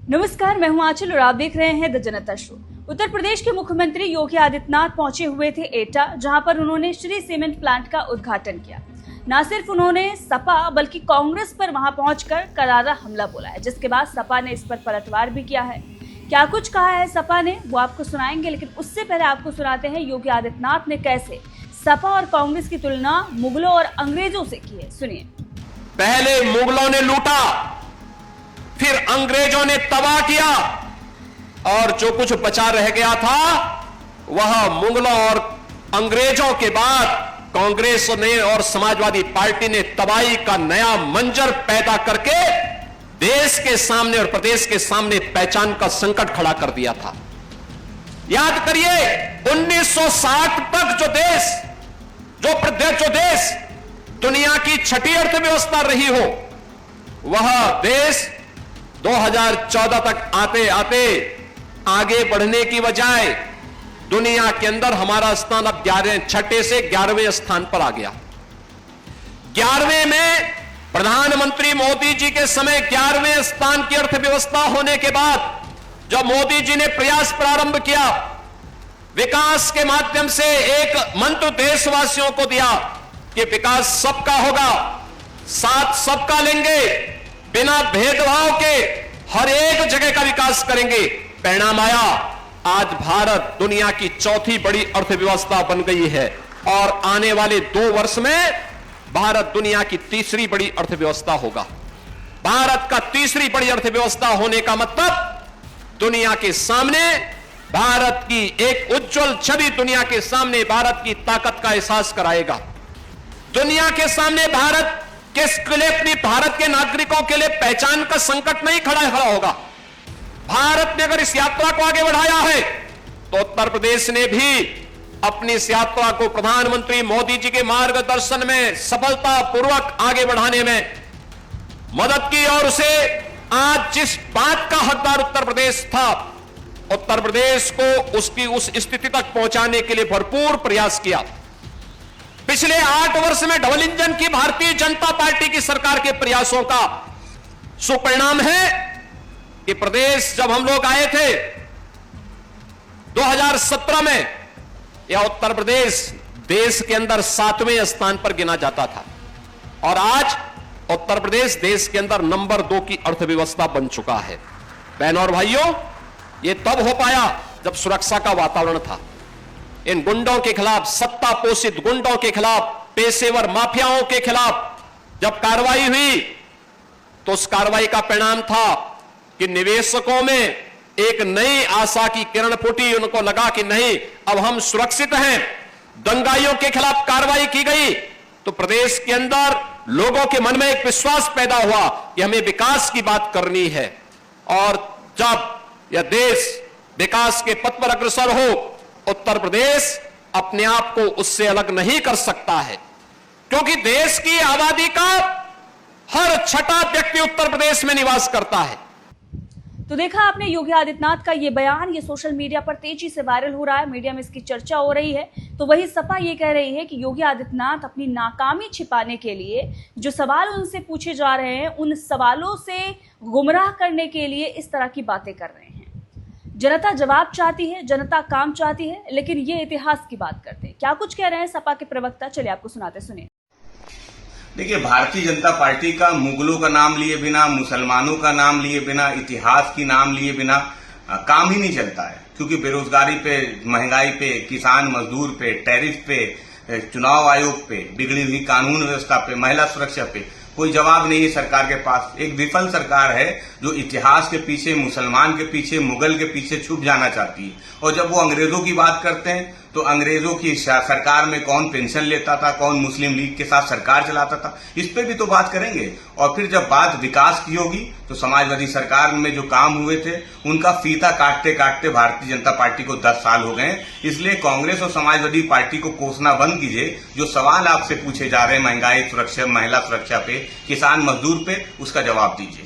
नमस्कार, मैं हूं आंचल और आप देख रहे हैं the Janata show. Uttar Pradesh के मुख्यमंत्री योगी आदित्यनाथ पहुंचे हुए थे एटा, जहां पर उन्होंने श्री सीमेंट प्लांट का उद्घाटन किया। न सिर्फ उन्होंने सपा बल्कि कांग्रेस पर वहां पहुंचकर करारा हमला बोला है, जिसके बाद सपा ने इस पर पलटवार भी किया है। क्या कुछ कहा है सपा ने, वो आपको सुनाएंगे, लेकिन उससे पहले आपको सुनाते हैं योगी आदित्यनाथ ने कैसे सपा और कांग्रेस की तुलना मुगलों और अंग्रेजों से की है। सुनिए। पहले मुगलों ने लूटा, फिर अंग्रेजों ने तबाह किया, और जो कुछ बचा रह गया था वह मुगलों और अंग्रेजों के बाद कांग्रेस ने और समाजवादी पार्टी ने तबाही का नया मंजर पैदा करके देश के सामने और प्रदेश के सामने पहचान का संकट खड़ा कर दिया था। याद करिए, 1960 तक जो देश दुनिया की छठी अर्थव्यवस्था रही हो, वह देश 2014 तक आते आते आगे बढ़ने की बजाय दुनिया के अंदर हमारा स्थान अब 6 से 11वें स्थान पर आ गया। 11वें में प्रधानमंत्री मोदी जी के समय 11वें स्थान की अर्थव्यवस्था होने के बाद जब मोदी जी ने प्रयास प्रारंभ किया, विकास के माध्यम से एक मंत्र देशवासियों को दिया कि विकास सबका होगा, साथ सबका लेंगे, बिना भेदभाव के हर एक जगह का विकास करेंगे। परिणाम आया, आज भारत दुनिया की चौथी बड़ी अर्थव्यवस्था बन गई है और आने वाले 2 वर्ष में भारत दुनिया की तीसरी बड़ी अर्थव्यवस्था होगा। भारत का तीसरी बड़ी अर्थव्यवस्था होने का मतलब दुनिया के सामने भारत की एक उज्जवल छवि, दुनिया के सामने भारत की ताकत का एहसास कराएगा। दुनिया के सामने भारत के नागरिकों के लिए पहचान का संकट नहीं खड़ा होगा। भारत ने अगर इस यात्रा को आगे बढ़ाया है तो उत्तर प्रदेश ने भी अपनी इस यात्रा को प्रधानमंत्री मोदी जी के मार्गदर्शन में सफलतापूर्वक आगे बढ़ाने में मदद की, और उसे आज जिस बात का हकदार उत्तर प्रदेश था, उत्तर प्रदेश को उसकी उस स्थिति तक पहुंचाने के लिए भरपूर प्रयास किया। पिछले 8 वर्ष में डबल इंजन की भारतीय जनता पार्टी की सरकार के प्रयासों का सुपरिणाम है कि प्रदेश, जब हम लोग आए थे 2017 में, यह उत्तर प्रदेश देश के अंदर 7वें स्थान पर गिना जाता था, और आज उत्तर प्रदेश देश के अंदर नंबर 2 की अर्थव्यवस्था बन चुका है। बहनों और भाइयों, यह तब हो पाया जब सुरक्षा का वातावरण था। इन गुंडों के खिलाफ, सत्ता पोषित गुंडों के खिलाफ, पेशेवर माफियाओं के खिलाफ जब कार्रवाई हुई तो उस कार्रवाई का परिणाम था कि निवेशकों में एक नई आशा की किरण फूटी। उनको लगा कि नहीं, अब हम सुरक्षित हैं। दंगाइयों के खिलाफ कार्रवाई की गई तो प्रदेश के अंदर लोगों के मन में एक विश्वास पैदा हुआ कि हमें विकास की बात करनी है, और जब यह देश विकास के पथ पर अग्रसर हो, उत्तर प्रदेश अपने आप को उससे अलग नहीं कर सकता है, क्योंकि देश की आबादी का हर 6ठा व्यक्ति उत्तर प्रदेश में निवास करता है। तो देखा आपने योगी आदित्यनाथ का ये बयान, ये सोशल मीडिया पर तेजी से वायरल हो रहा है, मीडिया में इसकी चर्चा हो रही है। तो वही सपा ये कह रही है कि योगी आदित्यनाथ अपनी नाकामी छिपाने के लिए जो सवाल उनसे पूछे जा रहे हैं, उन सवालों से गुमराह करने के लिए इस तरह की बातें कर रहे हैं। जनता जवाब चाहती है, जनता काम चाहती है, लेकिन ये इतिहास की बात करते हैं। क्या कुछ कह रहे हैं सपा के प्रवक्ता, चलिए आपको सुनाते, सुनिए। देखिए, भारतीय जनता पार्टी का मुगलों का नाम लिए बिना, मुसलमानों का नाम लिए बिना, इतिहास की नाम लिए बिना काम ही नहीं चलता है, क्योंकि बेरोजगारी पे, महंगाई पे, किसान मजदूर पे, टैरिफ पे, चुनाव आयोग पे, बिगड़ी हुई कानून व्यवस्था पे, महिला सुरक्षा पे कोई जवाब नहीं है सरकार के पास। एक विफल सरकार है जो इतिहास के पीछे, मुसलमान के पीछे, मुगल के पीछे छुप जाना चाहती है। और जब वो अंग्रेजों की बात करते हैं तो अंग्रेजों की सरकार में कौन पेंशन लेता था, कौन मुस्लिम लीग के साथ सरकार चलाता था, इस पे भी तो बात करेंगे। और फिर जब बात विकास की होगी तो समाजवादी सरकार में जो काम हुए थे उनका फीता काटते काटते भारतीय जनता पार्टी को 10 साल हो गए। इसलिए कांग्रेस और समाजवादी पार्टी को कोसना बंद कीजिए। जो सवाल आपसे पूछे जा रहे हैं महंगाई, सुरक्षा, महिला सुरक्षा पे, किसान मजदूर पे, उसका जवाब दीजिए।